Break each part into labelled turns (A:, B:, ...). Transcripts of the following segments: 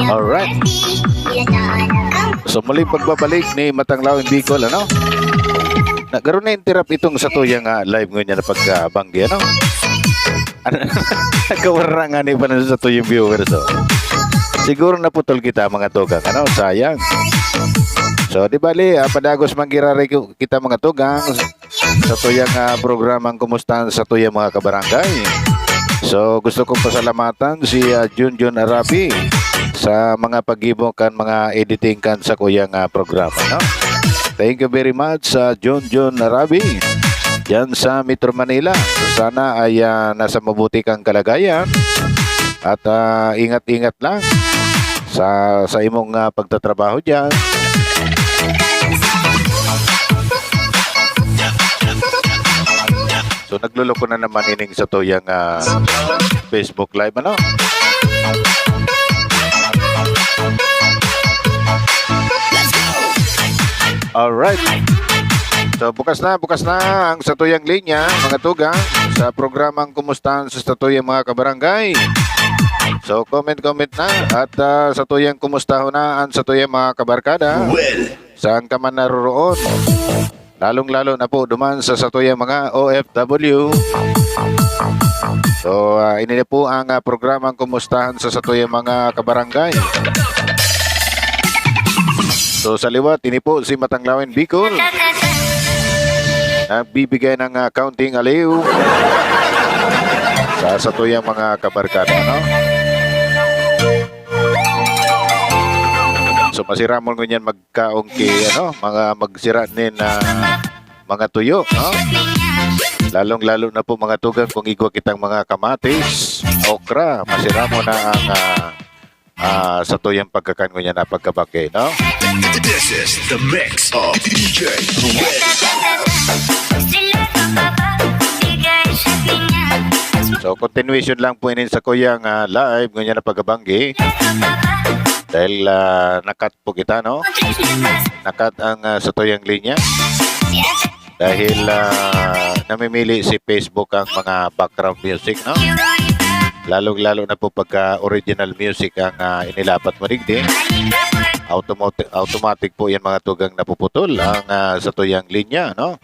A: Alright. So muling pagbabalik ni Matanglaw in Bicol, ano? Nagkaroon na interrupt itong sa tuyang live ngayon na pagkabanggi, ano? Nagkawara nga ni pa na sa tuyang viewers, so. Siguro naputol kita mga tugang, ano? Sayang. So, di bali, padagos manggirari kita mga tugang sa tuyang programang Kumustahan sa tuyang mga kabarangay. So, gusto kong pasalamatan si Junjun Arabi sa mga pag-ibong kan, mga editing kan sa kuyang programa, no? Thank you very much sa Junjun Arabi yan sa Metro Manila. Sana ay nasa mabuti kang kalagayan at ingat-ingat lang sa imong pagtatrabaho dyan. So nagluloko na naman ining sa tuyang Facebook Live, ano? Alright. So bukas na ang sa tuyang linya, mga tugang, sa programang Kumustahan sa tuyang mga kabarangay. So comment na at sa tuyang kumustahan na sa tuyang mga kabarkada. Saan ka man naroroon. Lalong-lalo na po duman sa tuyang mga OFW. So, ini po ang programang Kumustahan sa tuyang mga kabarangay. So, sa liwat, ini po si Matanglawin Bicol. Nagbibigay ng counting aliw sa tuyang mga kabarkada, no? So masira mo ngunyan magkaong mga magsira nin mga tuyo, no? Lalong-lalo na po mga tugang kung igwa kitang mga kamatis, okra, masira mo na ang sa tuyang pagkakan ngunyan na pagkabagay, no?
B: This is the mix of DJ Ruel.
A: So continuation lang po inin sa kuyang live ngunyan na pagkabanggi. Dahil nakat po kita, no? Nakat ang sa tuyang linya. Dahil namimili si Facebook ang mga background music, no? Lalong-lalo na po pagka original music ang inilapat mo digdi. Automatic po yan mga tugang napuputol ang sa tuyang linya, no?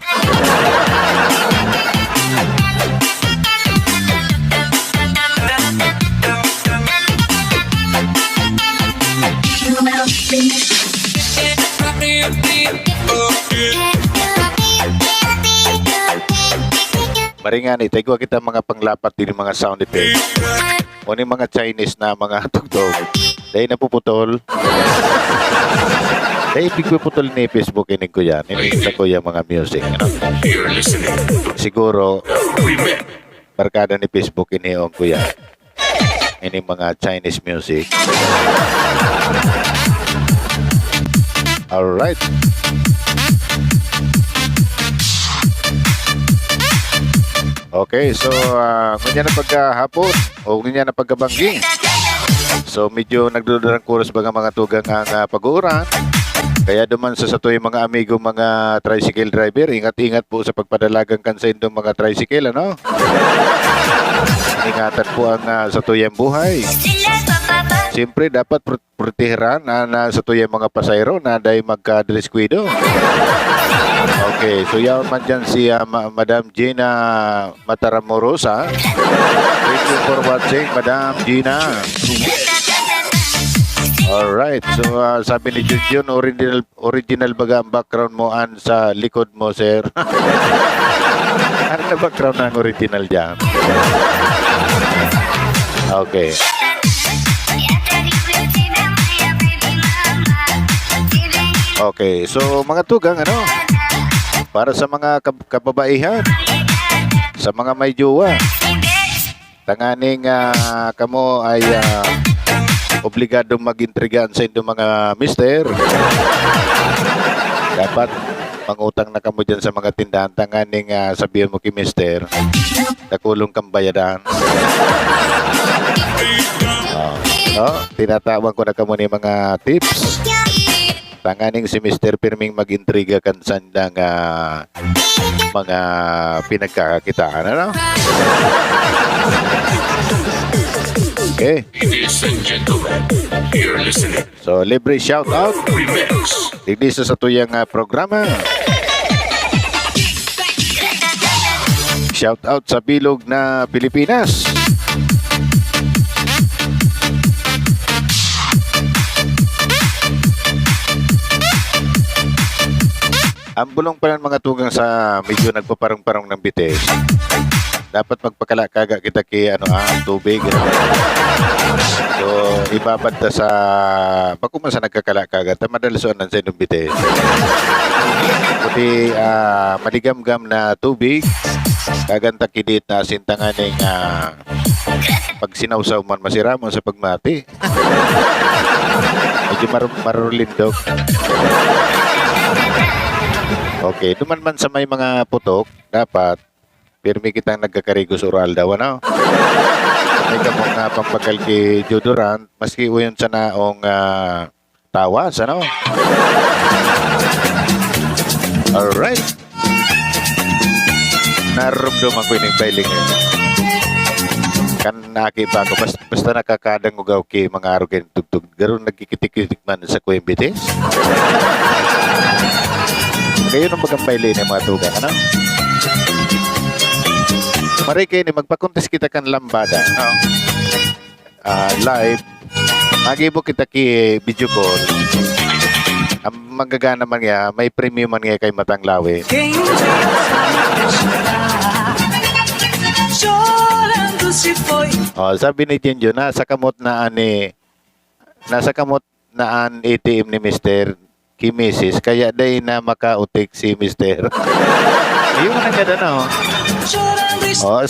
A: Maringan itagwa kita mga panglapat din mga sound effect o ni mga Chinese na mga tugtog dahil napuputol dahil putol ni Facebook inig ko yan inig ko yan mga music, ano? Siguro barkada ni Facebook iniong ko yan inig mga Chinese music. Alright. Okay, so ganyan na pagkahapon o ganyan na pagkabanggi. So medyo nagdudarang kuros baga mga tugang ang pag-uuran. Kaya duman sa tuyong mga amigo mga tricycle driver, ingat-ingat po sa pagpadalagang kansa indong mga tricycle, ano? Ingatan po ang sa tuyang buhay. Siyempre dapat proteheran na sa tuyang mga pasayro na dahil magka-descuido. Okay, so yaw man dyan si Madam Gina Mataramorosa. Thank you for watching, Madam Gina. Alright, so sabi ni Junjun, original baga ang background mo sa likod mo, sir. Ano na background ng original dyan? Okay. Okay, so mga tugang, ano? Para sa mga kababaihan, sa mga may jowa, tanganing kamo ay obligadong mag-intrigaan sa inyong mga mister. Dapat mangutang na kamo dyan sa mga tindahan, tanganing sabihin mo kay mister, nakulong kang bayadan. Tinatawan ko na kamo ni mga tips. Tanganing si Mr. Pirming mag-intriga kan sandang mga pinagkakakitaan, ano? Okay.
B: Ladies and gentlemen, you're listening.
A: So, libre shout out.
B: Remix.
A: Digdi sa tuyang programa. Shout out sa bilog na Pilipinas. Ang bulong pa ng mga tugang sa medyo nagpaparang-parang ng bitis. Dapat magpakalakaga kita kay tubig. So, ibabad ta sa pagkuman sa nagkakalakaga, ta madalisuan ng sa inyong bitis. Kundi maligam-gam na tubig, kaganta kidit na sintanganing pag sinawsaw man masiramon sa pagmati. Medyo marulindog. Okay, duman man sa may mga putok, dapat pirmi kitang nagkakarigos oral daw, ano? May kamong pampagal kay deodorant, maski uyon sa naong tawas, ano? Alright. Narumduman ko yung bailing yun. Kan naki pa ako, basta nakakadang ugaw kay mga arugan tugtog, garon nagkikitik-kitik man sa kuwembitis. Kayo nung magampaili ng mga tugang, ano? Maray kayo ni magpakontes kita kan lambada, no? Live, magibo kita ki video call. Ang magagana man nga, may premium man nga kay Matanglawe. Sabi ni Tinjo, nasa kamot na an ATM ni Mr. Kimisis, kaya day na makautik si Mr. Yung mananggad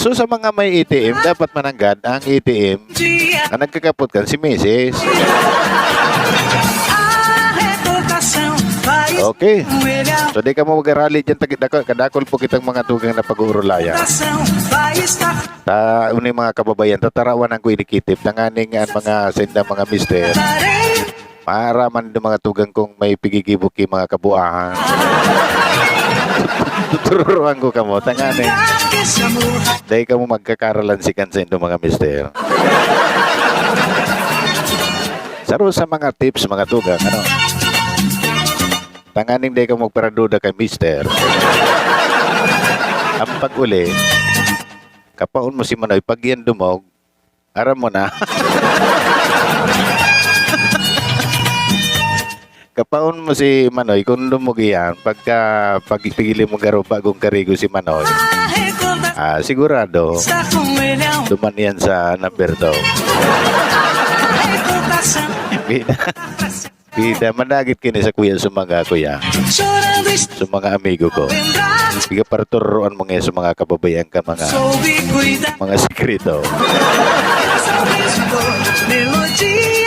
A: so sa mga may ATM, dapat mananggad ang ATM na nagkakapot kan si Mrs. Okay. So di ka mo mag-arali dyan, kadakol po kitang mga tugang na pag-uurulayan. Unay mga kababayan, tatarawan ang kuinikitip ng aning mga senda mga mister. Maaraman ng mga tugang kong may pigigibuki mga kabuahan. Tuturuan ko kamo, tanganin. Dahil ka mo magkakaralansikan sa inyong mga mister. Saro sa mga tips, mga tugang, ano? Tanganing dahil ka magparaduda kay mister. Ang pag-uli, kapaon mo si Manoy, pag yan dumog, aram mo na. Kapaon mo si Manoy, kung lumugi yan, pagpigili mo garo bagong karigo si Manoy, sigurado, duman yan sa number 2. Bida, managit kini sa kuya sa mga kuya, sa mga amigo ko. Biga para turuan mo ngayon sa mga kababayan ka, mga sekreto.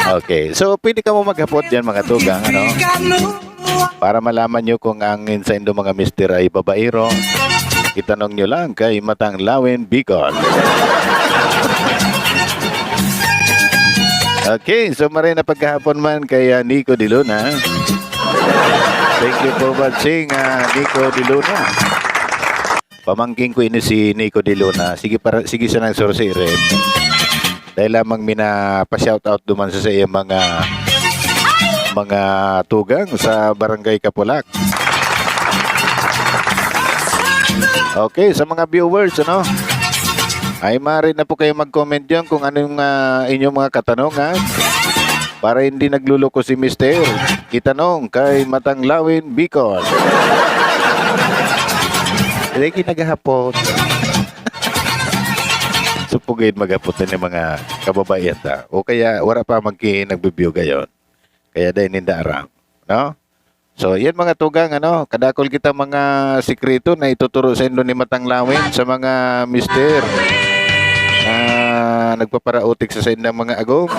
A: Okay, so pwede ka mo maghapot dyan mga tugang, ano? Para malaman nyo kung ang sa indo mga mister ay babaero, itanong nyo lang kay Matanglawin Bicol. Okay, so maray na pagkahapon man kay Nico De Luna. Thank you for watching, Nico De Luna. Pamangking ko ini si Nico De Luna. Sige sa nang sorsire. Dahil lamang pa-shoutout duman sa iya mga tugang sa Barangay Kapulak. Okay, sa mga viewers, ano? Ay maaari na po kayo mag-comment dyan kung anong inyong mga katanungan para hindi nagluloko si Mister. Itanong kay Matanglawin Bicol. Hindi kinagahapot. Supugin magaputan ng mga kababayan ta. O kaya wala pa nagbibiyo gayon. Kaya dahil ninda aram. No? So yan mga tugang, ano, kadakol kita mga sikreto na ituturo sa inyo ni Matanglawin sa mga mister na nagpaparautik sa indang mga agong.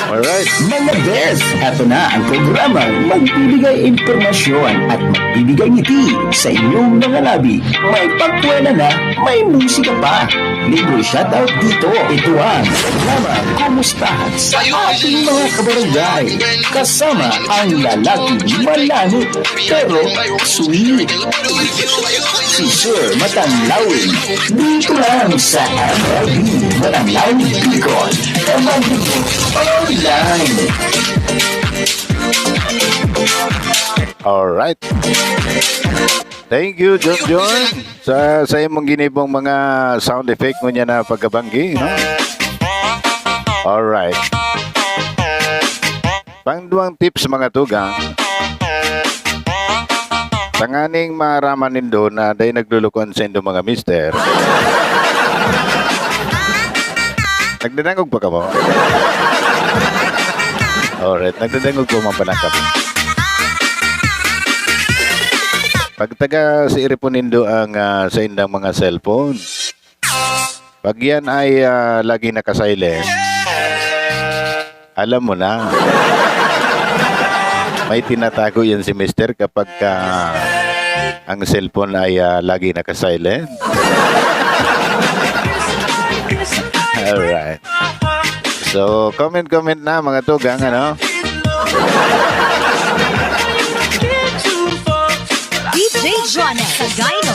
A: Alright.
C: Mga best, eto na ang programang magbibigay impormasyon at magbibigay ngiti sa inyong mga labi. May pagtuwela na, may musika pa. Libre shoutout dito. Ito ang programang Kumustahan sa ating mga kabarangay. Kasama ang lalaking malanit pero sweet. Si Sir Matanglawin. Dito lang sa MLB Matanglawin Bicol. Kamagiging online.
A: Alright. Thank you, John John, sa imong ginibong mga sound effect mo niya na pagkabanggi, no? Alright. Pangduang tips mga tugang. Tanganing maraman nindo na day naglulukon sa indo mga mister. Nagdadangog pa ka mo? Alright, nagdadangog po mga panakap. Pag taga si Iriponindo ang sa indang mga cellphone, pag yan ay lagi nakasilent, alam mo na. May tinatago yan si Mister kapag ang cellphone ay lagi nakasilent. Alright. So, comment na mga tugang, ano?
D: DJ Jonel Sagayno.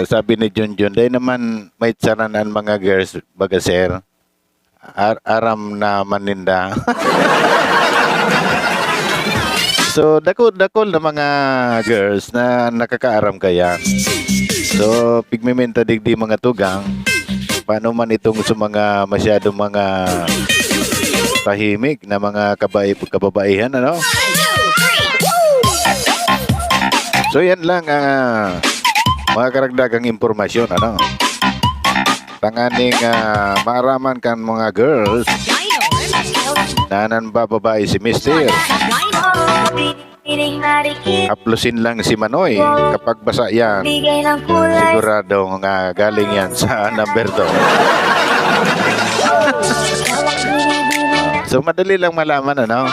A: Sabi ni Junjun, day naman may tsaranan mga girls, baga sir. Aram na maninda. So, dakol na mga girls na nakakaaram kaya. So, pigmimenta digdi mga tugang. Paano man itong sa mga masyadong mga tahimik na mga kababaihan, ano? So, yan lang mga karagdagang impormasyon, ano? Tanganing maaraman kan mga girls na nanbababae si Mister. Haplusin lang si Manoy. Kapag basa yan, siguradong galing yan sa number 2. So, madali lang malaman, ano?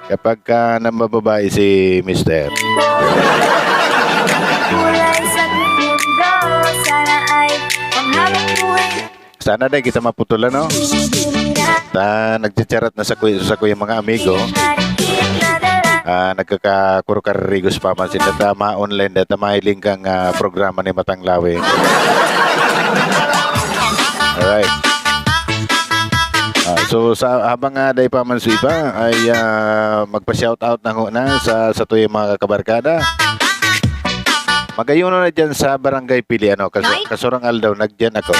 A: Kapag nambababae si Mister. Sana dahil kita maputulan, no? Nagchicharat na sa kuya mga amigo. Nagkakakurukarigos pa man sila. Tama online data mahiling kang programa ni Matanglawi. Alright. So habang dahil pa man iba ay magpa-shoutout na sa tuyong mga kabarkada. Magayuno na dyan sa Barangay Pili, ano? Kasurang aldaw, nagdyan ako.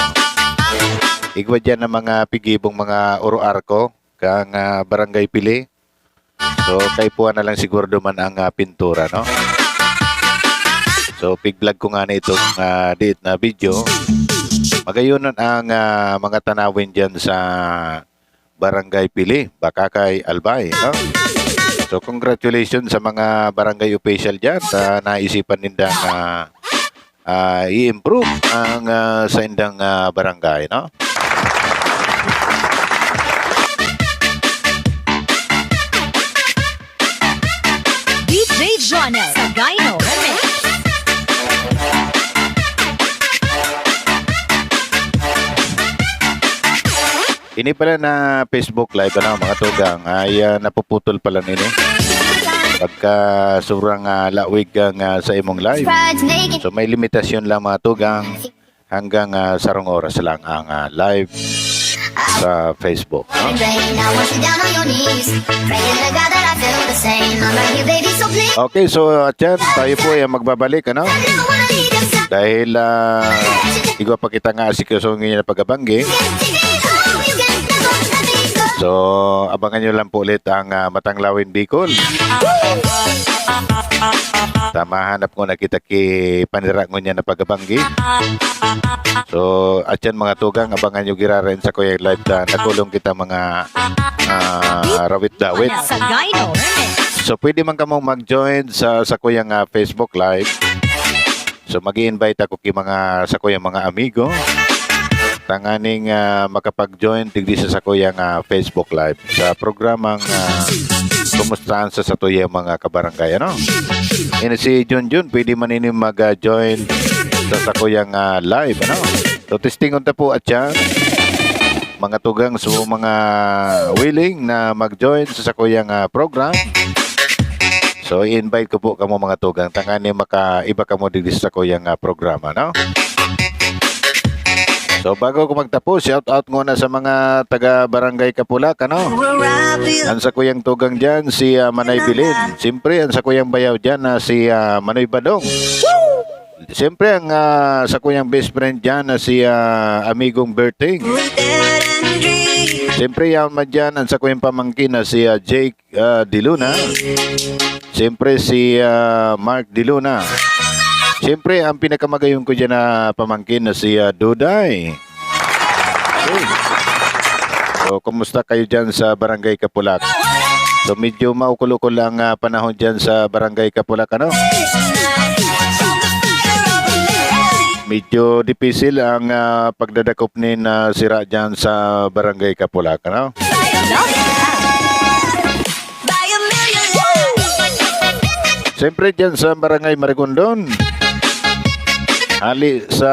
A: Igwa dyan ng mga pigibong mga uruar ko kang Barangay Pili. So, kay puwan na lang siguro duman ang pintura, no? So, pig-vlog ko nga na itong diit na video. Magayunan ang mga tanawin dyan sa Barangay Pili, Bakakay, Albay, no? So, congratulations sa mga barangay official dyan na naisipan nindang i-improve ang sa indang barangay, no?
D: DJ Jonel Sagayno.
A: Ini pala na Facebook Live, ano, mga tugang, ay napuputol pala nini. Pagka sobrang lawig kang sa imong live. So may limitasyon lang mga tugang hanggang sarong oras lang ang live sa Facebook. No? Okay, so at yan, tayo po ay magbabalik, ano? Dahil igwa pa kita nga asikosongin niya na pagkabanggi. So, abangan nyo lang po ulit ang Matanglawin Bicol. Tamahanap ko na kita ki panira ko niya na pagkabanggi. So, at yan mga tugang, abangan nyo giraren sa Kuya Live na nakulong kita mga rawit-dawit. So, pwede man kamong mag-join sa Kuyang Facebook Live. So, mag-i-invite ako sa Kuyang mga amigo. tanganing makapag-join digdi sa kuyang Facebook Live sa programang kumustahan sa tuyang mga kabarangay, ano? Ini si Junjun, pwede man ini mag-join sa kuyang live, ano? So, testingon ta po at yan. Mga tugang so mga willing na mag-join sa kuyang program. So, i-invite ko po kamo mga tugang. Tangani makaiba kamo digdi sa kuyang programa, no? So, bago ko magtapos, shout out muna sa mga taga-barangay Kapulak, ano? Ang sa kuyang tugang dyan, si Manay Bilin. Siyempre, ang sa kuyang bayaw dyan, si Manoy Badong. Siyempre, ang sa kuyang best friend dyan, si Amigong Berting. Siyempre, yan dyan, ang sa kuyang pamangkin, si Jake Diluna. Siyempre, si Mark Diluna. Siyempre, ang pinakamagayon ko dyan na pamangkin na si Duday. Okay. So, kumusta kayo dyan sa Barangay Kapulak? So, medyo maukul-ukul ang panahon dyan sa Barangay Kapulak, ano? Medyo dipisil ang pagdadakop ni sira dyan sa Barangay Kapulak, ano? Siyempre dyan sa Barangay Marigondon. Ali sa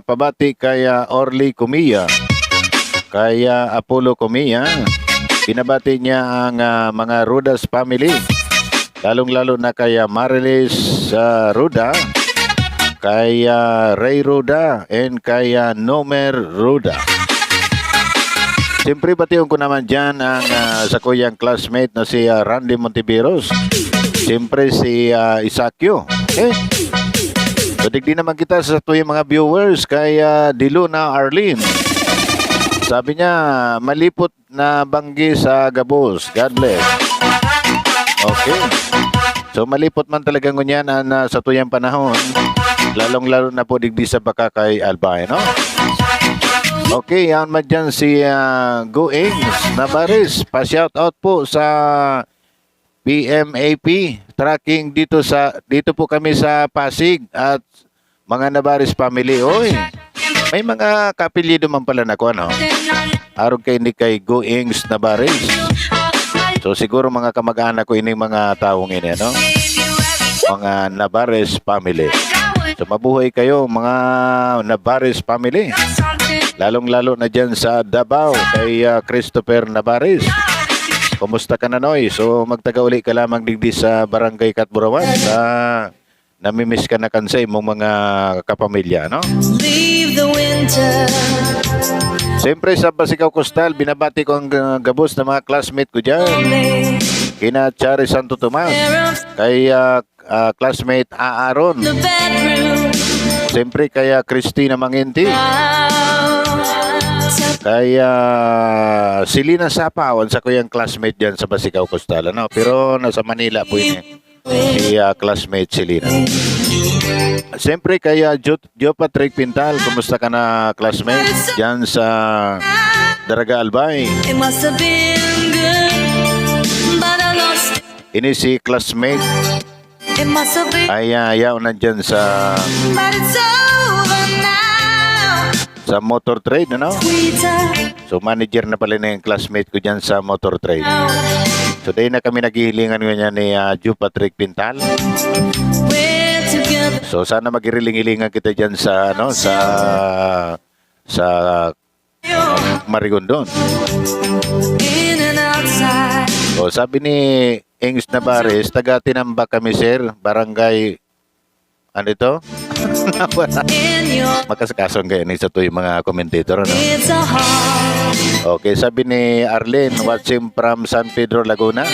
A: pabati kaya Orly Cumiya, kaya Apollo Cumiya. Pinabati niya ang mga Rudas family. Lalong-lalo na kaya Marilis Ruda, kaya Ray Ruda, and kaya Nomer Ruda. Siyempre batiyon ko naman dyan ang sa kuyang classmate na si Randy Montiveros. Siyempre si Isakyo. So, digdi naman kita sa tuyong mga viewers kay Diluna Arlene. Sabi niya, malipot na banggi sa Gabos. God bless. Okay. So, malipot man talaga ngunyan sa tuyang panahon. Lalong-lalo na po digdi sa baka kay Albay, no? Okay, yan man dyan si Goings Nabaris. Pa-shout out po sa PMAP tracking dito po kami sa Pasig at mga Nabaris family. Oy, may mga kapilyido man pala na ko, ano? Arog kay ni kay Goings Nabaris. So siguro mga kamag-anak ko ini mga taong ini, no? Mga Nabaris family. So mabuhay kayo mga Nabaris family. Lalong-lalo na dyan sa Davao kay Christopher Nabaris. Kumusta ka na, Noy? So, magtaga-uli ka lamang digdi sa Barangay Katburawan sa namimiss ka na kansay mong mga kapamilya, no?
E: Leave the winter.
A: Siyempre, sa Basicaw Coastal, binabati ko ang gabos na mga classmate ko dyan. Kina Chari Santo Tomas, kay classmate Aaron.
E: The bedroom.
A: Siyempre, kaya Christina Manginti. Kaya Silina Sapawan sa kuyang classmate dyan sa Basicaw Coastal, ano? Pero nasa Manila po ini si classmate Silina. Siyempre kaya Joe Patrick Pintal, kumusta ka na classmate dyan sa Daraga Albay?
E: It must have been good, but I lost it.
A: Ini si classmate
E: It must have been,
A: ay yaw nandyan sa
E: but it's over now.
A: motor trade, ano?
E: Sweeter
A: So manager na pala na yung classmate ko dyan sa motor trade.
E: now.
A: So dahil na kami naghihilingan ngayon ni Joe Patrick Pintal.
E: We're together.
A: So sana magiriling-ilingan kita diyan sa sa Marigondon.
E: In and outside.
A: O sabi ni Ings Nabares, taga Tinambak kami, sir, barangay ano ito?
E: In your,
A: Makasakasong kayo ni sa to yung mga commentator, ano?
E: it's a heart.
A: Okay, sabi ni Arlene, watching from San Pedro, Laguna.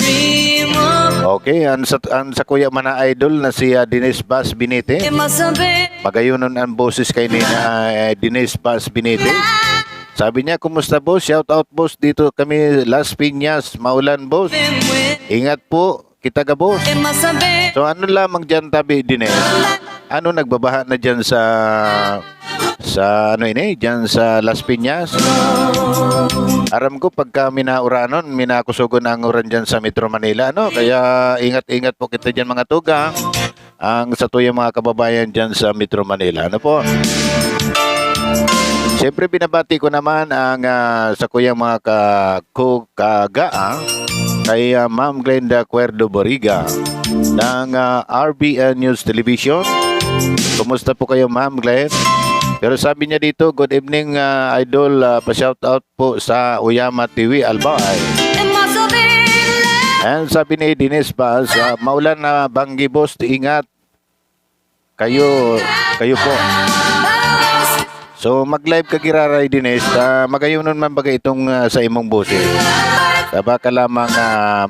E: Dream of,
A: Okay, ang sa kuya mana idol na si Denise Bas Binite.
E: it must have been.
A: Magayunon ang boses kay ni Denise Bas Binite. Sabi niya, kumusta boss? Shout out boss, dito kami Las Piñas, maulan boss.
E: Been with.
A: Ingat po, kita ka boss.
E: It must have been.
A: So ano lamang dyan tabi din ano nagbabaha na dyan sa ano ini, dyan sa Las Piñas. Aram ko pagka minauranon, minakusugon ang uran dyan sa Metro Manila, no? Kaya ingat-ingat po kita dyan mga tugang. Ang sa tuyang mga kababayan dyan sa Metro Manila, ano po? Siyempre binabati ko naman ang sa kuyang mga kagaa kay Ma'am Glenda Cuerdo Boriga ng RBN News Television. Kumusta po kayo, Ma'am Glenn? Pero sabi niya dito, good evening idol, pa-shout out po sa Uyama TV Albay.
E: It must have been love.
A: And sabi ni Dennis Paz, maulan na Banggi boss, ingat. Kayo po. So mag-live ka giraray Dennis, magayunon man bagay itong sa imong boses. Baka lamang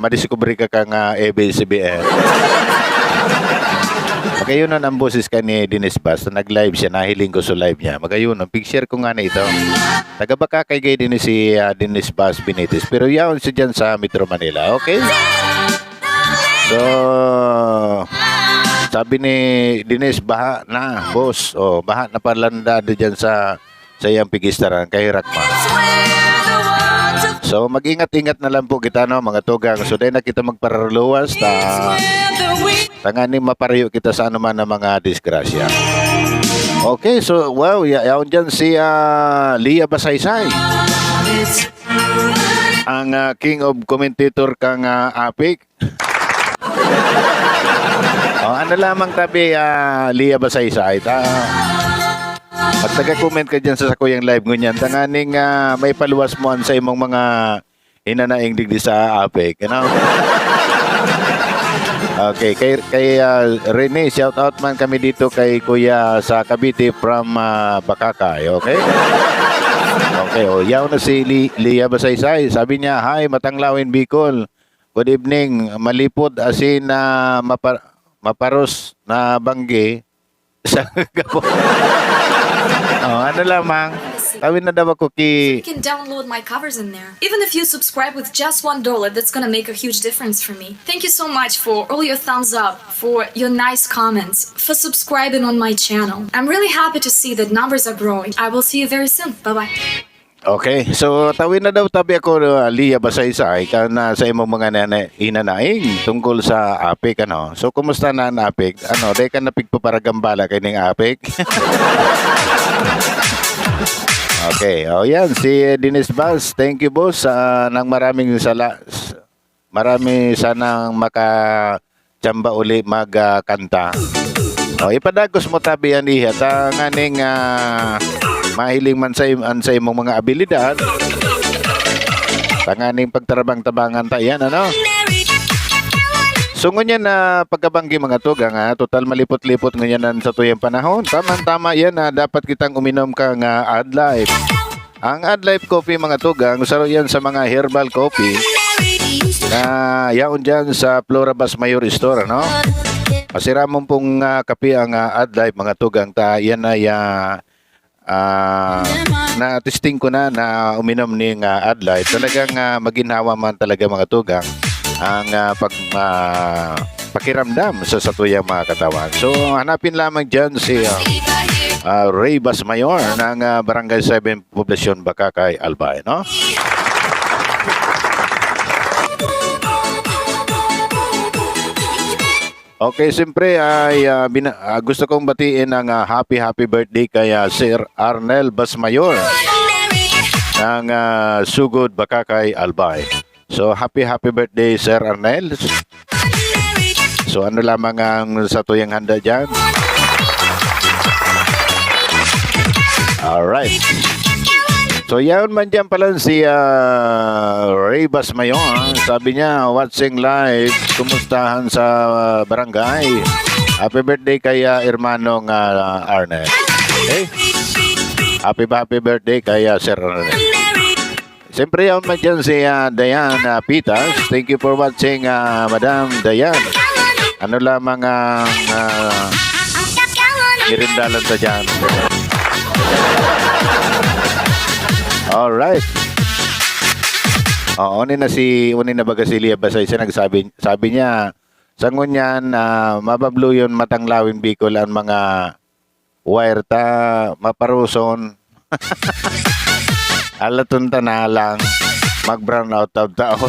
A: madiscovery ka kang ABS-CBN. Magayunon ang boses ka ni Dennis Paz na nag-live siya, nahiling ko sa live niya. Magayunon, picture ko nga na ito. Taga-baka kay Dennis si Dennis Paz Benitez. Pero yaon siya dyan sa Metro Manila, okay? So, sabi ni Dennis, baha na, boss. O, baha na palanda dyan sa iyang pigistaran kay Rakma. So, mag-ingat-ingat na lang po kita, no, mga tugang. So, dahil na kita magpararluwas, tanganin maparayo kita sa anuman ng mga disgrasya. Okay, so, wow, yaon dyan si Lia Basaysay. Ang king of commentator kang Apik. Ano lamang tabi, Lia Basaysay. At taga-comment ka dyan sa sakuyang live ngunyan. Tanganing may paluwas mo sa imong mga inanaing digdi sa Apik. You know? Okay, kay Rene, shout out man kami dito kay Kuya sa Cavite from Bakakay, okay? Okay, yaw na si Lia Basaysay. Sabi niya, hi, Matanglawin Bicol. Good evening, malipod asin na maparos na Banggi sa Gabon. Ano lamang, kawin na daw ako
F: You can download my covers in there. Even if you subscribe with just $1, that's gonna make a huge difference for me. Thank you so much for all your thumbs up, for your nice comments, for subscribing on my channel. I'm really happy to see that numbers are growing. I will see you very soon. Bye-bye.
A: Okay, so tawin na daw tabi ako, Lia Basaysay, na sa imong mga inanaing tungkol sa Apik, ano. So, kumusta na ang Apik? Ano, day ka napigpo para gambala kay ning Apik? Okay, yan, si Dennis Baz, thank you boss, nang marami sanang makachamba uli magkanta. Ipadagos mo tabi yan ihat, ang aning mahiling man sa imong mga abilidad, tanganing pagtarabang-tabangan tayan, ano? So ngunyan na pagkabanggi mga tugang, total malipot-lipot ngunyan sa tuyang panahon. Tama-tama yan na dapat kitang uminom ka nga Adlife. Ang Adlife coffee mga tugang, saro yan sa mga herbal coffee na yaon dyan sa Florabas Mayor Store, ano? Masiramon pong kape ang Adlife mga tugang, yan ay na-testing ko na uminom ni Adlife. Talagang maginhawa man talaga mga tugang ang pakiramdam sa satuyang mga katawan. So hanapin lamang dyan si Ray Basmayor ng Barangay 7 Poblasyon Bakakay, Albay, no? Okay, siyempre ay gusto kong batiin ang happy birthday kay Sir Arnel Basmayor ng Sugod, Bakakay, Albay. So happy birthday Sir Arnel. So ano lamang ang sa tuyang handa dyan? Alright. So yaon man dyan pala si Ray Basmayor. Sabi niya, watching live, kumustahan sa barangay. Happy birthday kay hermanong Arnel. Okay? Happy birthday kay Sir Arnel. Siyempre yaon man dyan si Diane Pitas. Thank you for watching, Madam Diane. Ano lamang irindalan sa dyan. Alright. Unin na baga si Lia Basaysay sabi niya, sa ngunyan, mababluyon Matanglawin Bicol ang mga wire maparuson. Alatun na lang mag-brown out of taon.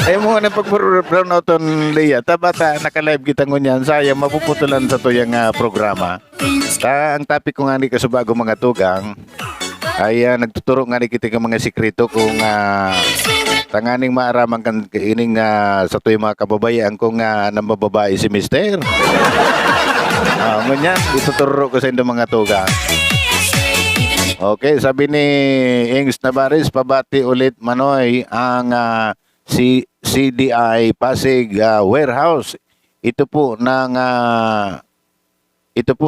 A: Ay mo na pag-brown out on Lia. Tabata, naka-live kita ngunyan. Sayang, mapuputulan sa tuyang programa. Ang topic ko nga ni kasubago mga tugang ay nagtuturo nga ni kita ng mga sikreto kung tanganing maaraman kan ining sa tuwing mga kababayan kung nang bababae si Mister. Ngunyan, ituturo ko sa inyo mga tugang. Okay, sabi ni Ings Navarez, pabati ulit Manoy ang si CDI Pasig Warehouse. Ito po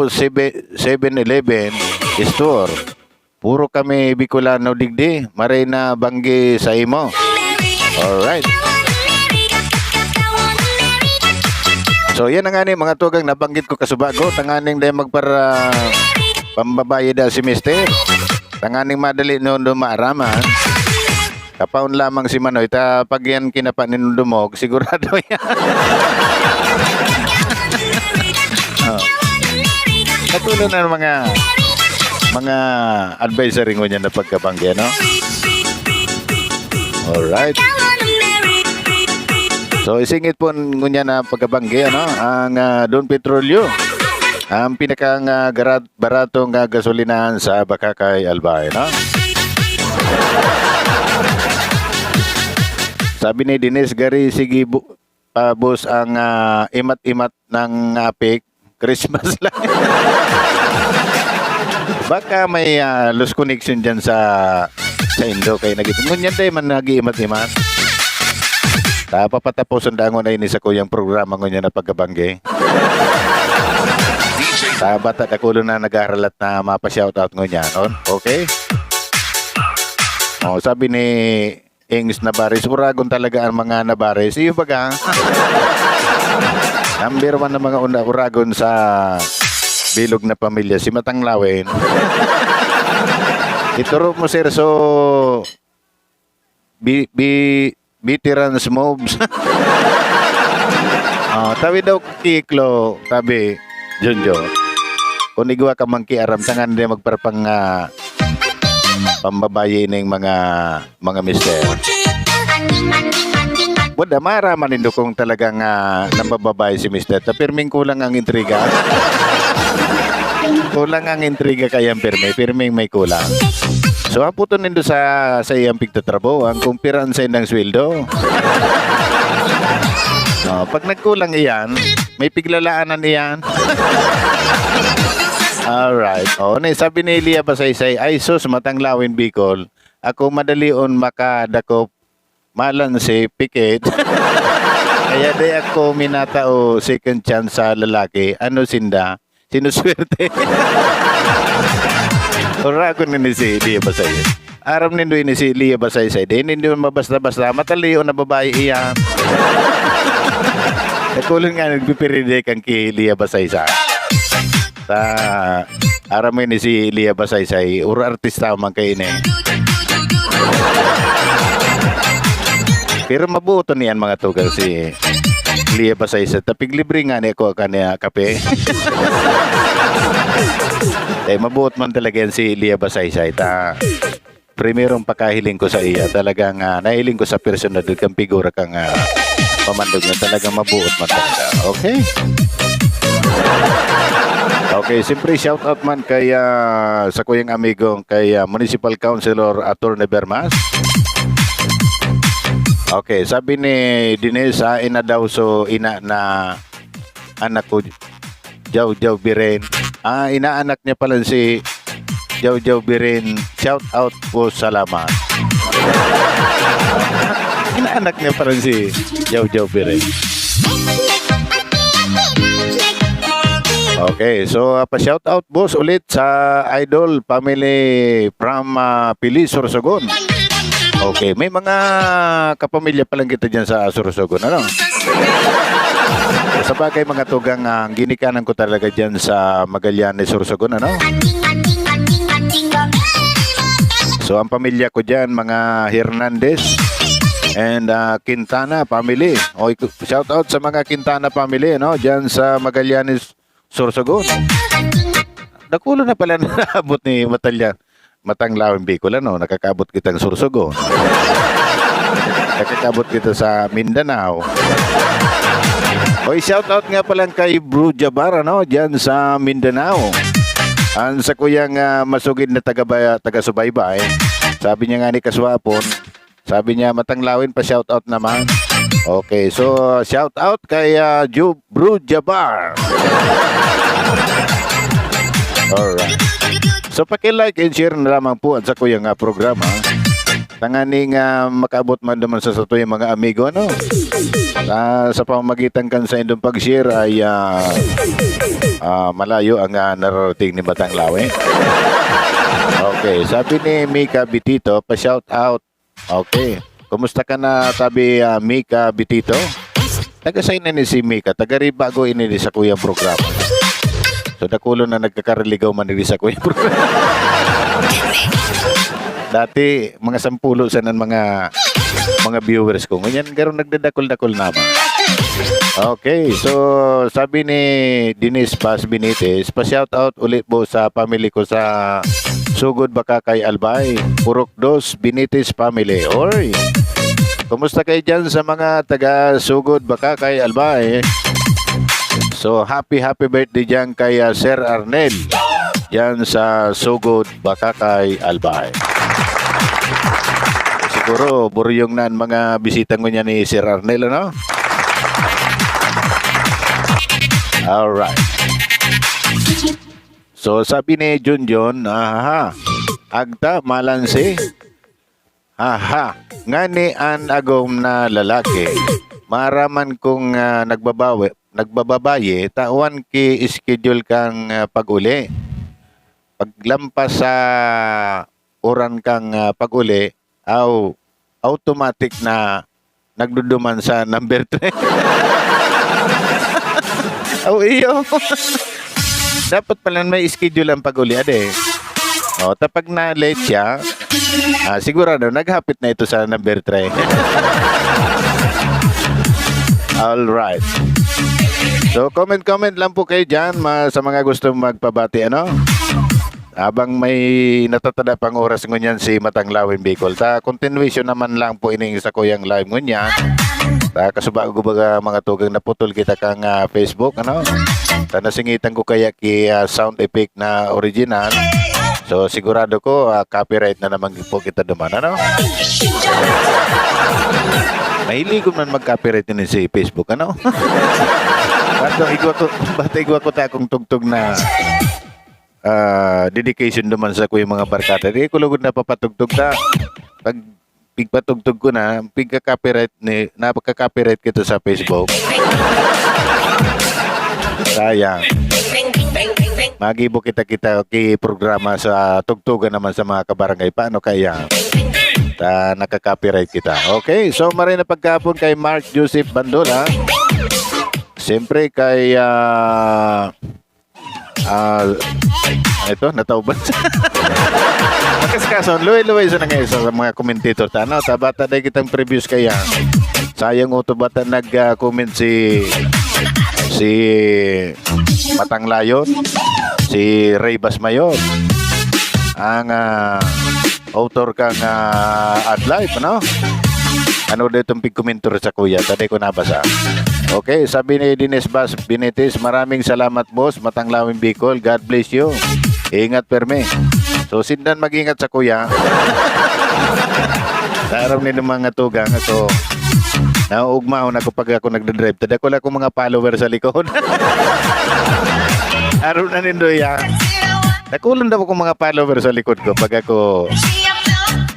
A: 7-Eleven store. Puro kami Bicolano digdi, maray na banggi sa imo. Alright. So yan na nga ni mga tugang nabanggit ko kasubago. Tanganing dahil magpara pambabaye da si Mister. Tanganing madali noon maaraman. Kapaon lamang si Manoy. Pag yan kinapanin dumog, sigurado yan. Katulad na mga advisory ko niya na pagkabanggi, no? Alright. So isingit po ngunya na pagkabanggi, ano? Ang Don Petrolyo. Ang pinakang baratong gasolinahan sa Bakakay, Albay, no? Sabi ni Dines Gary, sige boss ang imat-imat ng apik, Christmas lang. Baka may loose connection dyan sa Indo kay naging. Ngunyan tayo man nag-iimat-imat. Papatapusan dangon na ini sa kuyang programa ngunyan na pagkabanggi. Sa bata kakulo na nag-aaralat na mapa-shoutout ngunyan. Okay? Sabi ni Ings Navarez, uragon talaga ang mga Navarez. Iyo baga? Number 1 na mga uragon sa bilog na pamilya, si Matanglawin. Ituro mo sir, so veterans moves. Tawi daw kiklo, tabi Junjo. Kung igwa ka mangkiaram, tangan din magparapang pambabayi ng mga mister. Wala, maraman nindo kung talagang nambababae si Mister. Pirming kulang ang intriga. Kulang ang intriga kayang pirming may kulang. So aputon nindo sa iyang pigtatrabaho ang kumpiran sa indang sweldo. Pag nagkulang iyan, may piglalaanan iyan. Alright. Sabi ni Elia Basaysay, ay sus, Matanglawin Bicol. Ako madalion makadakop malan si Pikit. Kaya di ako minatao second chance sa lalaki. Ano sinda? Sinuswerte. Ora ako ni si Elia Basaysay. Aram nindo ni si Elia Basaysay. Di nindo mabasta-basta. Matalion na babae iyan. Nakulong nga nagpipiride kang ki Elia Basaysay. Sa aram ni si Elia Basaysay. Ura artista man kayo ni. Pero mabuto niyan mga tugal si Elia Basaysay. Tapig libre nga niya ko kanya kape. Mabuot man talaga yan si Elia Basaysay. Primerong pakahiling ko sa iya. Talagang nahiling ko sa personal kang figura kang pamandog niya. Talagang mabuot man talaga. Okay? Okay, siyempre shout out man kay sa kuyang amigong kay Municipal Councilor Atty. Bermas. Okay, sabi ni Dines, ina daw so ina na anak ko Jaw Biren. Inaanak niya pala si Jaw Biren. Shout out po, salamat. Inaanak niya pala si Jaw Biren. Okay, so pa-shout out boss ulit sa Idol Family from Pili, Sorsogon. Okay, may mga kapamilya pa lang kita dyan sa Sorsogon, ano? Sa bagay mga tugang ginikanan ko talaga dyan sa Magallanes, Sorsogon, ano? So ang pamilya ko dyan, mga Hernandez and Quintana family. Okay, shout out sa mga Quintana family, no? Dyan sa Magallanes, Sorsogon. Nakulo na pala naabot ni Matanglawin Bicol, ano? Nakakabot kitang Sorsogon. Nakakabot kita sa Mindanao. Oy, shout out nga pala kay Bro Jabar, ano? Diyan sa Mindanao. Ang sa kuyang masugid na taga-subaybay, sabi niya nga ni Kaswapon, sabi niya matanglawin pa shoutout naman. Okay, so shoutout kay Bro Jabar. Alright. So paki-like and share na lamang po sa kuyang programa. Tanganing makaabot man naman sa sato yung mga amigo, ano? Sa pamamagitan kan sa indong pag-share ay malayo ang nararating ni Batang Lawi. Okay, sabi ni Mika Bitito, pa-shout out. Okay, kumusta ka na tabi Mika Bitito? Taga-sign na ni si Mika, taga-ribago ini sa kuyang programa. So nakulo na nagkakariligaw man ni sa kuyang programa. Dati mga 10 sanan mga viewers ko. Ngayon karon nagdadakol-dakol naman. Okay, so sabi ni Denise Paz Benitez, pa-shout out ulit po sa family ko sa Sugod Bakakay Albay, Purok Dos Benitez family. Oy. Kumusta kayo dyan sa mga taga Sugod Bakakay Albay? So happy birthday dyan kay Sir Arnel dyan sa Sugod Bakakay Albay. Siguro buryong na mga bisita ko niya ni Sir Arnel, ano? Alright. So sabi ni Junjun, agta malansi. Ngani an agom na lalaki. Maraman kong nagbababaye, tawan ki schedule kang pag-uli. Paglampas sa oran kang pag-uli, automatic na nagduduman sa number 3. Iyo. Dapat pala may schedule ang pag-uli, ade. Tapag na late siya, sigurado naghapit na ito sa number 3. Alright. So comment lang po kayo dyan sa mga gusto magpabati, ano? Habang may natatada pang oras ngunyan si Matanglawin Bicol. Continuation naman lang po ining sa kuyang live ngunyan. Kasubago baga mga tugang na putol kita kang Facebook, ano? Nasingitan ko kaya ki sound effect na original. So sigurado ko copyright na naman po kita duman, ano? Mahilig ko man mag-copyright din si Facebook, ano? Bata igwa ko ta akong tugtog na dedication naman sa ko yung mga barkada. Di ko lugod na papatugtog na. Pag pigpatugtog ko na, napagka-copyright kita sa Facebook. Sayang. Magibo kita programa sa tugtugan naman sa mga kabarangay. Paano kaya? Nakaka-copyright kita. Okay, so maray na pagkapon kay Mark Joseph Bandola. Siyempre kay ito, natauban. Makaskason, luwi-luwi sa sa mga commentator. Tabata na kitang previews kaya. Sayang utobata nag-comment si Matanglayon, si Ray Basmayon, ang author kang Adlife, ano? Ano dito itong pig-commentor sa kuya? Tadi ko nabasa. Okay, sabi ni Denise Bas Benitez, maraming salamat boss, Matanglawin Bicol. God bless you. Ingat perme. So, sindan mag-ingat sa kuya. Sarap ni mga tugang. So, nauugmaon ako pag ako nagdadrive. Tada ko lang akong mga follower sa likod. Araw na nindoya. Nakulan daw akong mga follower sa likod ko pag ako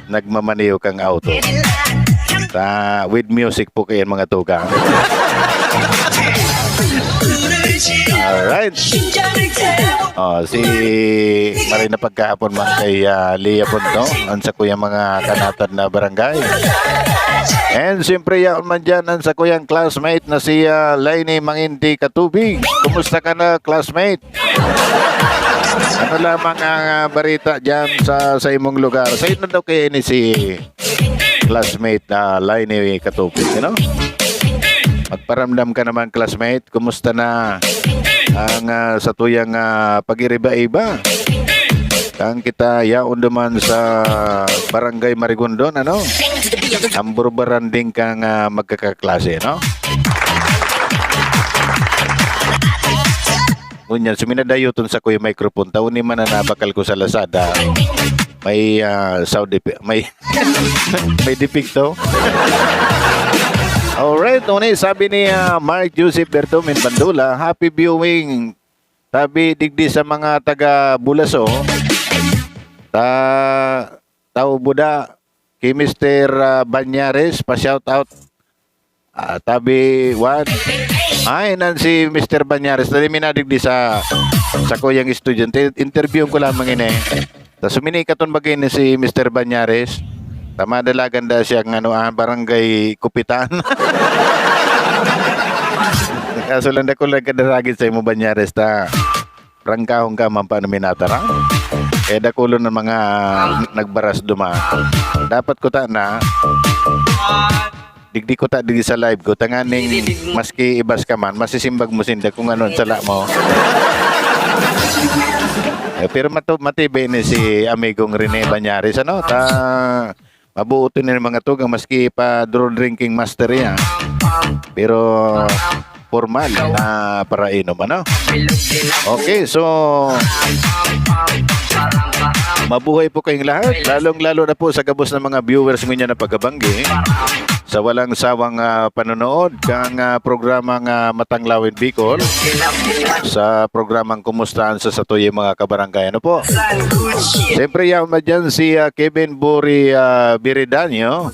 A: nagmamaniyo kang auto. With music po kayo mga tugang. Alright. Si maray na pagkahapon man kay Lia Punto. Ang sa kuyang mga kanatad na barangay. And siyempre yaon man dyan ang sa kuyang classmate na si Lainey Mangindi Katubig. Kumusta ka na, classmate? Ano lamang ang barita dyan sa imong lugar? Sa ino daw kayo ni si classmate na Lainey Katubig, you know? Magparamdam ka naman, classmate. Kumusta na ang sa tuyang pag-iriba-iba? Kang kita yaon duman sa Barangay Marigondon, ano? Amburbaran din kang magkakaklase, no? Ngunyan, suminadayoton sa kuya microphone. Taon ni mananabakal ko sa Lazada. May sound effect. May, may depicto. Alright, ngunit sabi ni Mark Joseph Bertomin Bandula, happy viewing. Sabi digdi sa mga taga Bulaso. Tao Buda kay Mr. Banyares, pa-shout out. Tabi, what? Ay, nan si Mr. Banyares. Dali minadigdi sa kuyang estudyante. Interview ko lamang ini. Tapos suminikaton bagay ni si Mr. Banyares. Tama dalagan da siya ng barangay Kupitan. Kaso lang ko lang kadaragin sa imo Banyares ta. Rangkahong ka man paano minatarang. Eh dakulo ng mga nagbaras duma. Dapat ko ta na digdi ko ta digdi sa live ko tanganing maski ibas ka man masisimbag mo sinda kung anon sala mo. Pero matibay ni si amigong Rene Banyares ano ta mabuutin ni mga tugang maski pa draw drinking master yan. Pero formal na para inom ano. Okay, so mabuhay po kayong lahat, lalong-lalo na po sa gabos ng mga viewers mo niya na pagkabanggi sa walang sawang panonood kang programang Matanglawin Bicol sa programang Kumustahan sa Satoy mga kabarangay. Ano po? Siyempre yaman dyan si Kevin Buri Biridanyo.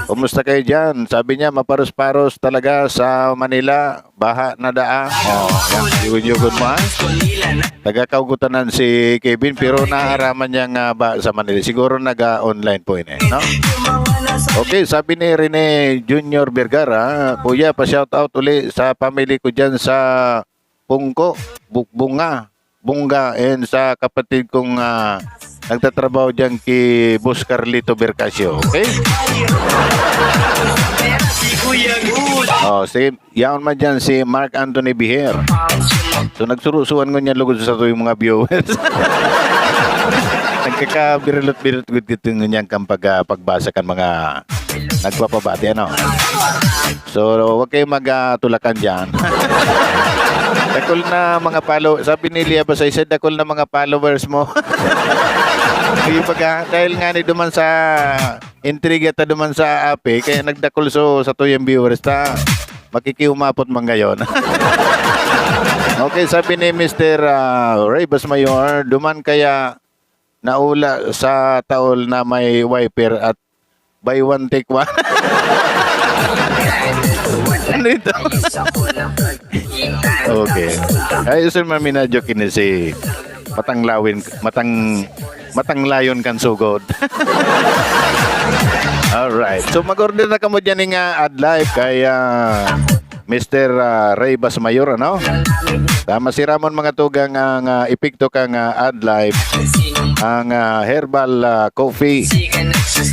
A: Kumusta kayo dyan? Sabi niya maparos-paros talaga sa Manila. Baha na daa. Yugun-yugun mo ha? Tagakaugutan si Kevin pero naaraman niya nga ba sa Manila. Siguro nag-online po yun no? Okay, sabi ni Rene Junior Vergara, Kuya, pa-shout out uli sa family ko dyan sa Pungko, Bunga, and sa kapatid kong nagtatrabaho dyan kay Boss Carlito Bercasio. Okay? Si yaon man dyan si Mark Anthony Biher. So nagsurusuan ko niya lugod sa tuwing mga viewers. Nagkakabirulot-birot dito niyang pagbasa kan mga nagpapabati ano. So huwag kayo magtulakan dyan. Dakol na mga sabi ni Lia Basay, dakol na mga followers mo. Dahil nga ni duman sa intriga ta duman sa ape, kaya nagdakol sa tuyong viewers ta makikiumapot man ngayon. Okay, sabi ni Mr. Ray Basmayor, duman kaya naula sa taol na may wiper at buy one take one. Ano ito? Okay. Ayos naman minadyoke ni si Matanglayon kan sugod. Alright. So mag-order na kamo dyan ng AdLive kay Mr. Ray Basmayor, ano? Tama si Ramon mga tugang ang ipikto kang AdLive ang herbal coffee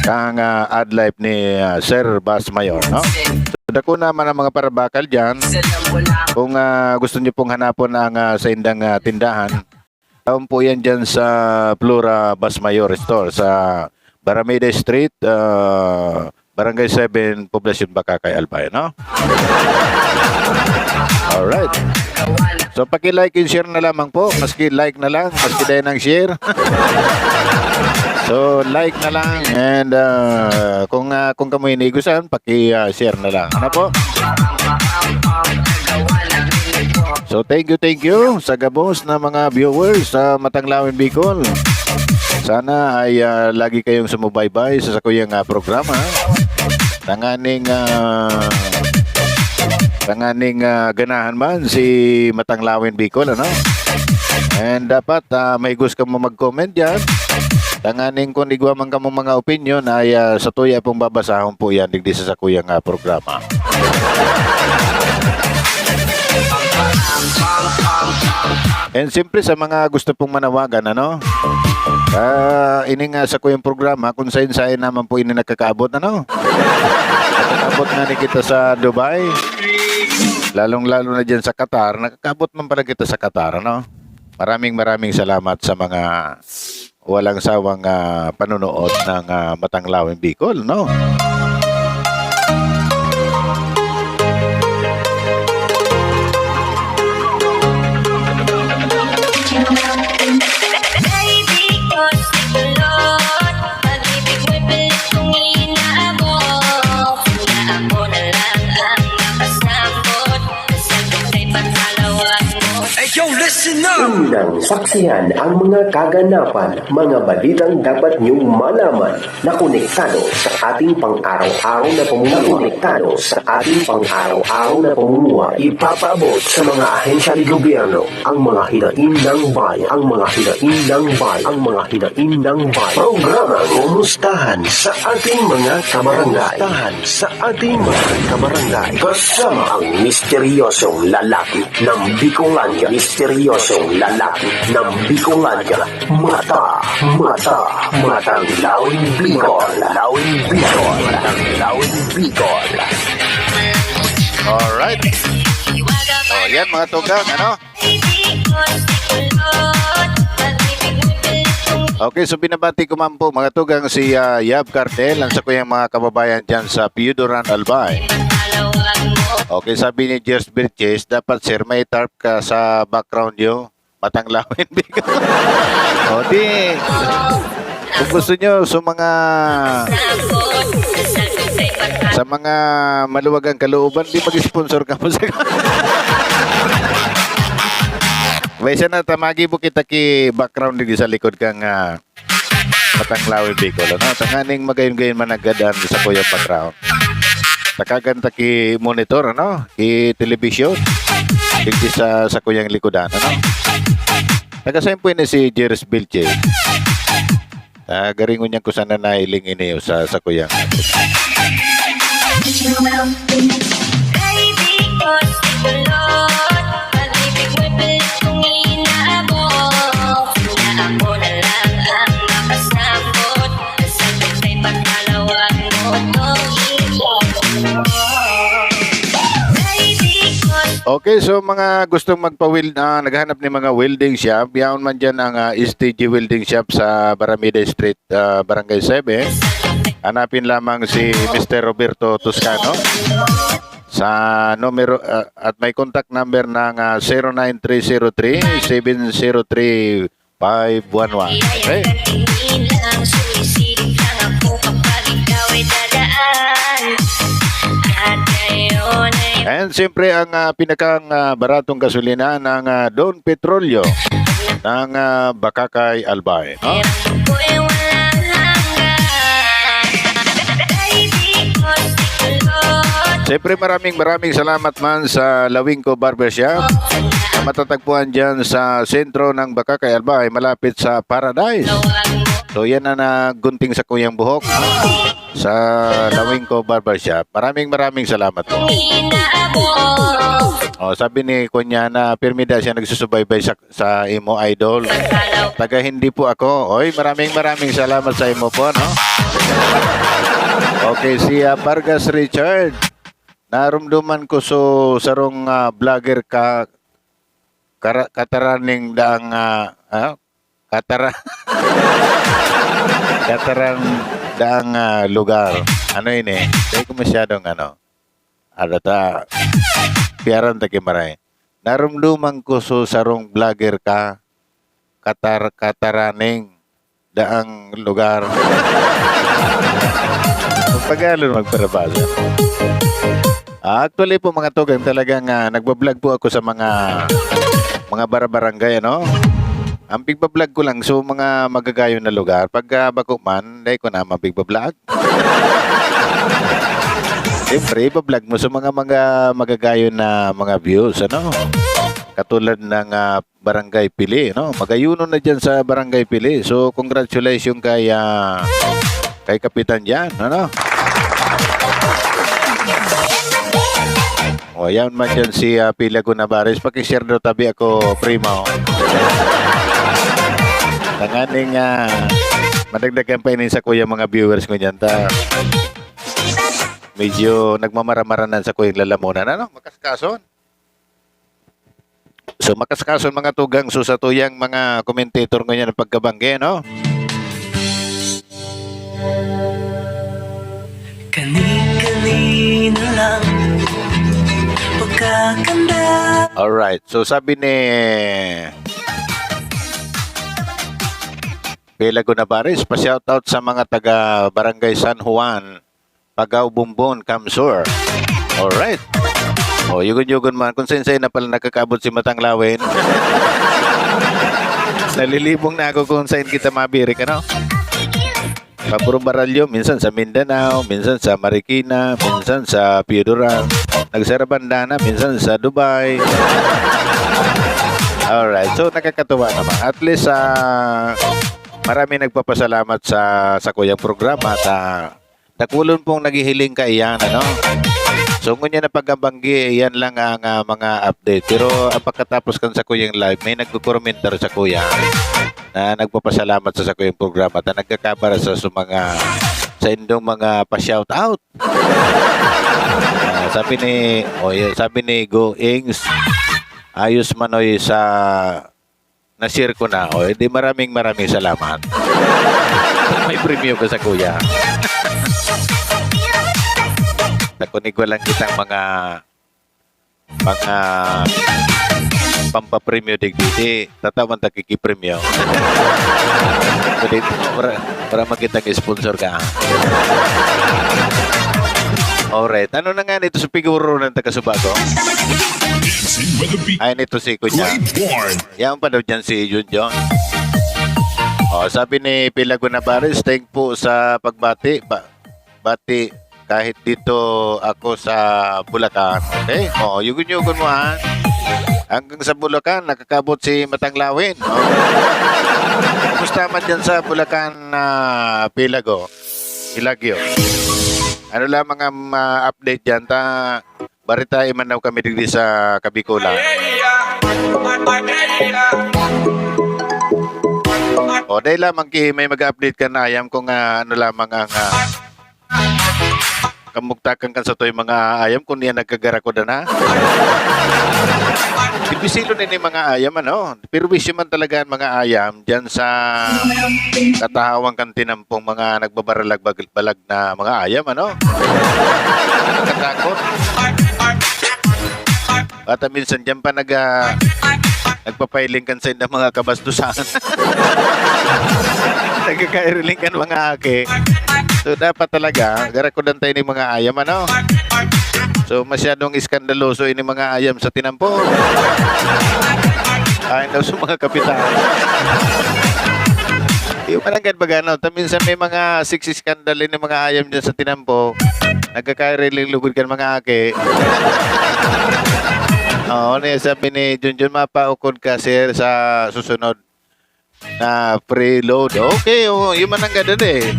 A: kang AdLive ni Sir Basmayor, no? So dako naman ang mga parabakal dyan. Kung gusto niyo pong hanapon ang sa indang tindahan, taon po yan dyan sa Flora Basmayor Store sa Barameda Street, Barangay 7, Poblacion Bacacay, Albay, no? Alright. So, paki-like and share na lamang po. Maski like na lang, maski dahil ng share. So, like na lang. And kung kamu inigusan, paki-share na lang. Ano po? So, thank you sa gabos na mga viewers sa Matanglawin Bicol. Sana ay lagi kayong sumubaybay sa sakuyang programa. Tanganing ganahan man si Matanglawin Bicol, ano? And dapat may gusto ka mo mag-comment dyan. Tanganing kung igwa man ka mo mga opinion ay sa tuya pong babasahon po yan digdi sa sakuyang programa. And siyempre sa mga gusto pong manawagan, ano? Ini nga sa kuyang programa, kung sayin naman po ini nakakaabot, ano? Nakakaabot nga ni kita sa Dubai. Lalong-lalo na dyan sa Qatar. Nakakaabot man pala kita sa Qatar, ano? Maraming salamat sa mga walang sawang panunood ng Matanglawin Bicol, no?
C: Unang saksihan ang mga kaganapan, mga balitang dapat niyong malaman na konektado sa ating pang-araw-araw na pamumuhay. Konektado sa ating pang-araw-araw na pamumuhay. Ipapaabot sa mga ahensya ng gobyerno ang mga hinaing ng bayan, ang mga hinaing ng bayan, ang mga hinaing ng bayan. Programa Kumustahan sa ating mga kabarangay. Kumustahan sa ating mga kabarangay. Kasama ang misteryosong lalaki ng Bicolandia. Misteryosong lalaki ng Bicolandia. Matang lawing Bicol. Lawing Bicol. Matang lawing Bicol.
A: Alright. Oh, yan mga tugang, ano? Okay, so binabati ko man po mga tugang si Yab Cartel, ang sa kuyang mga kababayan dyan sa Piyudoran, Albay. Okay, sabi ni Jers Birches, dapat sir, may tarp ka sa background nyo. Matanglawin, Bicol. O, di. Kung gusto nyo, sa mga maluwagang kalooban, di mag-sponsor ka mo sa Wesa na tamagi po kita ki background di sa likod kang Matanglawi Bicol. Ano? Tanganing magayon-gayon managadaan sa kuyang background. Takaganta ki monitor, ano? Ki television. Digdi sa kuyang likodan, ano? Tagasayin po ini si Jeris Bilche. Garingon niya ko sana nailing ini sa kuyang. Okay, so mga gustong naghahanap ng mga welding shop, yaon man dyan ang STG Welding Shop sa Baramida Street, Barangay 7. Hanapin lamang si Mr. Roberto Toscano sa numero at may contact number ng 09303-703-511. Okay? And siyempre ang pinakang baratong gasolina ng Don Petrolyo ng Bakakay, Albay. No? Siyempre maraming salamat man sa Lawingko Barbershop na matatagpuan dyan sa sentro ng Bakakay, Albay, malapit sa Paradise. So yan na nagunting sa kuyang buhok, no? Sa Lawingko Barbershop. Maraming salamat po. Sabi ni Kunya na pirmida siya nagsusubaybay sa imo idol. Taga hindi po ako. Oy, maraming salamat sa imo po, no? Okay, si Vargas Richard. Narumduman ko sarong vlogger kataraning daang kataran daang lugar. Ano ini? Hindi ko masyadong piaran taki maray. Narumduman ko sarong vlogger kataraning daang lugar. Pag-alon magparabasa. Actually po mga tugang, talagang nagbablog po ako sa mga barabarangay, ano? Ang pigbablog ko lang so mga magagayon na lugar. Pag bako man, dahil ko na mapigbablog. Siyempre, ibablog mo sa mga magagayon na mga views, ano? Katulad ng Barangay Pili, no? Magayuno na dyan sa Barangay Pili. So, congratulations kay Kapitan dyan, ano? O, yan man dyan si Pila Gunabares. Pakishare daw tabi ako, primo. Tanganing madagdagan pa ini sa kuya mga viewers ko dyan. Medyo nagmamaramaranan sa kuyang lalamunan. Ano? Makaskason. So, makaskason mga tugang. So, sa tuyang mga commentator ko yan ng pagkabangge, no?
E: Kani-kani na lang pagkakanda.
A: Alright. So, sabi ni Pela Gunabares, pa-shoutout sa mga taga Barangay San Juan, Pagaw Bumbon, Kamsur. Alright. O, yugon-yugon man. Kung sensay na pala nakakabot si Matanglawin. Nalilibong na ako kung saan kita mabirik, ano? Paburo Baralyo, minsan sa Mindanao, minsan sa Marikina, minsan sa Piedura, Nagsarabandana, minsan sa Dubai. Alright, so nakakatuwa naman. At least, marami nagpapasalamat sa kuyang programa at nakulon pong naghihiling ka iyan, ano? So, ngunyan na pagkabanggi, yan lang ang mga update. Pero pagkatapos kan sa kuyang live, may nagkukomentar sa kuya na nagpapasalamat sa kuyang programa at nagkakabara sa sa indong mga pa-shout out. Sabi ni Go Ings, ayos manoy sa na-share ko na. O, edi maraming salamat. May premyo ka sa kuya. Nakunig walang kitang mga pampapremyo digdidi. Tatawan ta kikipremyo. para makitang sponsor ka. Alright. Ano na nga nito sa figuro ng taga-Subago?
B: Dancing with the beat.
A: Ay, nito si Kuya.
B: Reborn.
A: Yan pa daw dyan si Junjon. Sabi ni Pilago Navarez, thank po sa pagbati. Bati kahit dito ako sa Bulacan. Okay? Yugun-yugun mo ha. Hanggang sa Bulacan, nakakabot si Matanglawin. Kumusta man dyan sa Bulacan na Pilago? Ilagyo. Ano lang mga update dyan? Barita iman daw kami digdi sa Kabikulan. Dahil lamang may mag-update ka na ayam kung ano lamang ang kamugtakan kan sa to'y mga ayam kung niya nagkagara ko na. Ibisilo din yung mga ayam, ano? Pero wisyo man talaga ang mga ayam dyan sa katahawang kantinampong mga nagbabaralag-balag na mga ayam, ano? Nakatakot. At minsan dyan pa nagpapailing kan sa inda mga kabastusan. Nagkakailing kan mga ake. So dapat talaga, garakudan tayo ng mga ayam, ano? So masyadong iskandaloso ini mga ayam sa tinampo. Ayon daw sa mga kapitan. Yung mananggan ba gano'n? Minsan may mga six scandal ini mga ayam dyan sa tinampo. Nagkakailing lugod kan mga ake. Sabi ni Junjun, mapaukod ka sir sa susunod na preload. Okay, yung mananggan doon eh.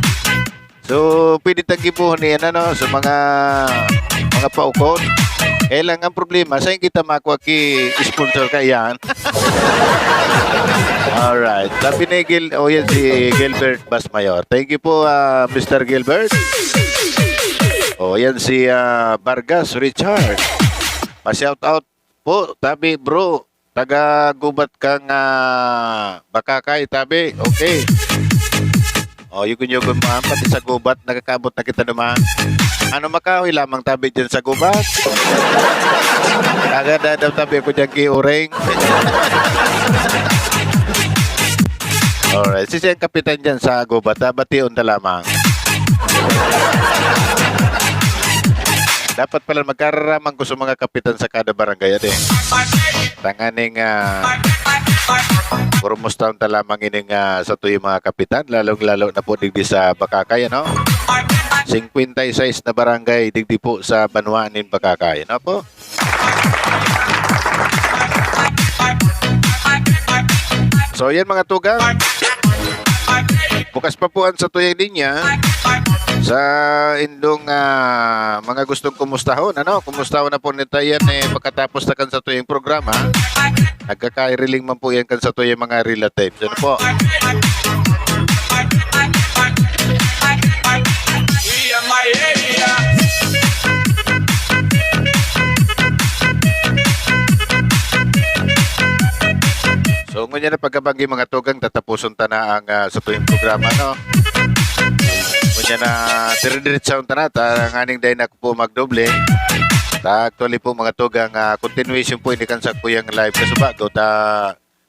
A: So, pwede tagibuhan niyan sa mga paukod. Kailang ang problema, saan kita makuha sponsor ka yan? Alright. Sabi ni yan si Gilbert Basmayor. Thank you po, Mr. Gilbert. Yan si Vargas Richard. Pa-shout out po, tabi bro. Taga-gubat kang Bakakay, tabi. Okay. Yugun-yugun mo pati sa gubat, nakakabot na kita naman. Ano makahoy lamang tabi dyan sa gubat? Agad daw tabi ko dyan kiuring. Alright, siya ang kapitan dyan sa gubat, bation na lamang. Dapat pala magkararamang ko sa mga kapitan sa kada barangay. Tanganing Kurumustaon ta lamang ining sa tuyo mga kapitan, lalong-lalo na po digdi sa Bakakay, ano? 56 na barangay digdi po sa Banwanin, Bakakay, ano po? So yan mga tugang, bukas pa po ang sa tuyang linya sa indong mga gustong kumustahon, ano? Kumustahon na po nito yan pagkatapos na kan sa tuyang programa. Nagkakairing man po yan kan sa tuyang mga relatives, ano po? So ngunyan na pagkabanggi mga tugang, tatapuson ta na ang sa tuyang programa, no? Ngunyan na dire-diretsaon ta na, ang aning day na po magdoble. Actually po mga tugang, continuation po ini kan sa kuyang live Kasubago.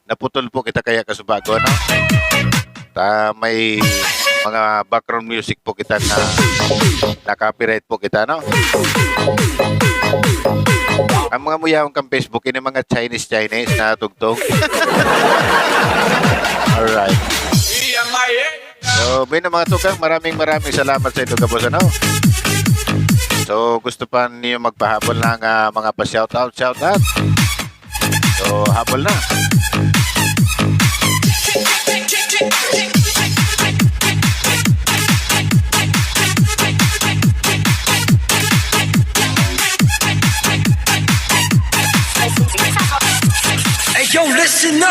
A: Naputol po kita kaya Kasubago, ano? May mga background music po kita na copyright po kita, no? Ang mga muyahong kang Facebook, ini mga Chinese na tugtog. Alright. So, may na mga tugang, maraming salamat sa ito, Kabos, ano? So, gusto pa niyo magpahabol ng mga pa-shoutout. So, habol na.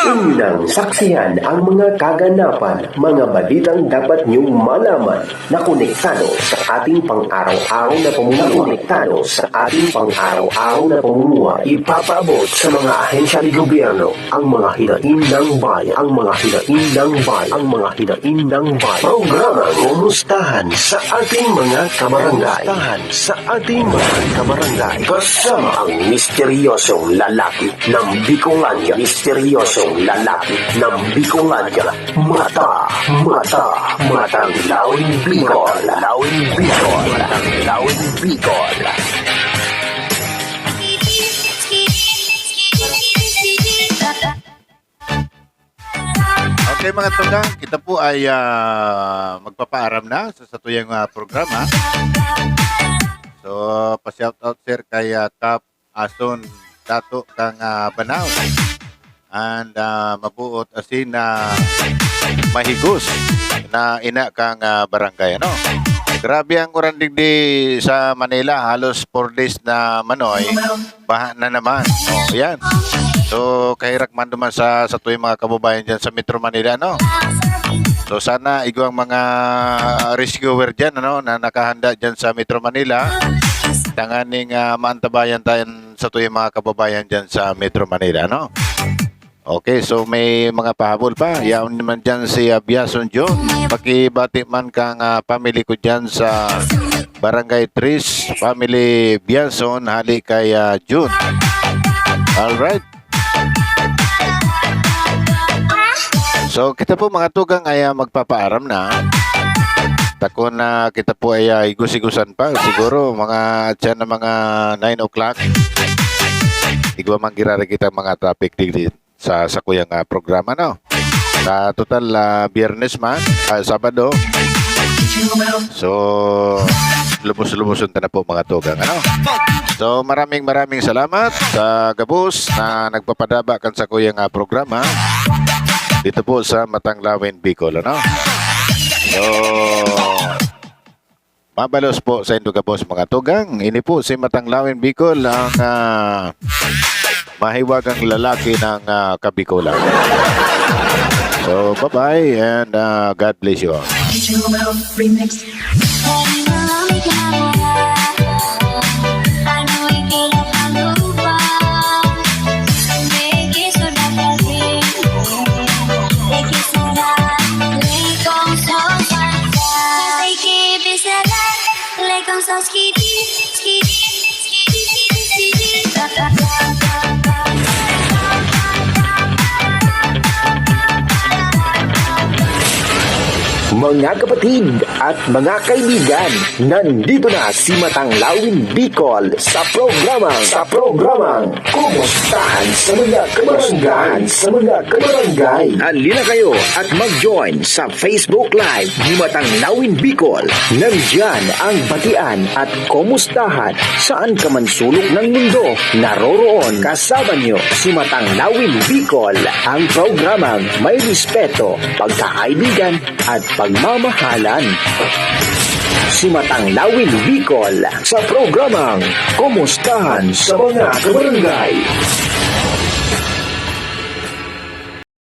C: Unang saksiyan ang mga kaganapan, mga balitang dapat niyong malaman na konektado sa ating pang-araw-araw na pamumuhay. Ipapaabot sa mga ahensya ng gobyerno ang mga hinaing ng bayan, Programa Kumustahan sa ating mga kabarangay. Kasama ang misteryosong lalaki ng Bicolandia. Matang Lawin Bicol.
A: Okay mga tugang, kita po ay magpapaaram na sa satuyang programa. So, pa-shoutout sir kay Kap Ason Dato kang Banaw. And mabuot asin na mahigos na ina kang barangay, ano? Grabe ang uran digdi sa Manila, halos 4 days na manoy, baha na naman. Oh, yan. So, kahirak man duman sa tuwing mga kababayan dyan sa Metro Manila, no? So, sana igwang mga rescuer dyan, ano, na nakahanda dyan sa Metro Manila, tanganing maantabayan tayo sa tuwing mga kababayan dyan sa Metro Manila, no? Okay, so may mga pahabol pa. Yaon naman dyan si Biason John. Pakibati man kang family ko dyan sa Barangay Tris, family Biason, hali kay June. Alright. So, kita po mga tugang ay magpapaaram na. Tako na kita po ay igus-igusan pa. Siguro mga dyan na mga 9 o'clock. Igwa manggirari kita mga topic dito sa kuyang programa, no? Sa total Biyernes man, Sabado. So, lubos-luboson na po mga tugang, ano? So, maraming salamat sa Gabos na nagpapadaba kan sa kuyang programa dito po sa Matanglawin, Bicol, ano? So, mabalos po sa Indo Gabos mga tugang. Ini po si Matanglawin, Bicol ang mahiwagang lalaki ng Kabikulan. So, bye-bye and God bless you all.
C: Mga kapatid at mga kaibigan, nandito na si Matanglawin Bicol sa programang Kumustahan sa mga kabarangay. Halina kayo at mag-join sa Facebook Live ni Matanglawin Bicol. Nandyan ang batian at kumustahan saan ka man sulok ng mundo. Naroroon kasama niyo si Matanglawin Bicol, ang programang may respeto, pagkakaibigan at pagmamahalan. Si Matanglawin Bicol sa programang Kumustahan sa mga kabarangay.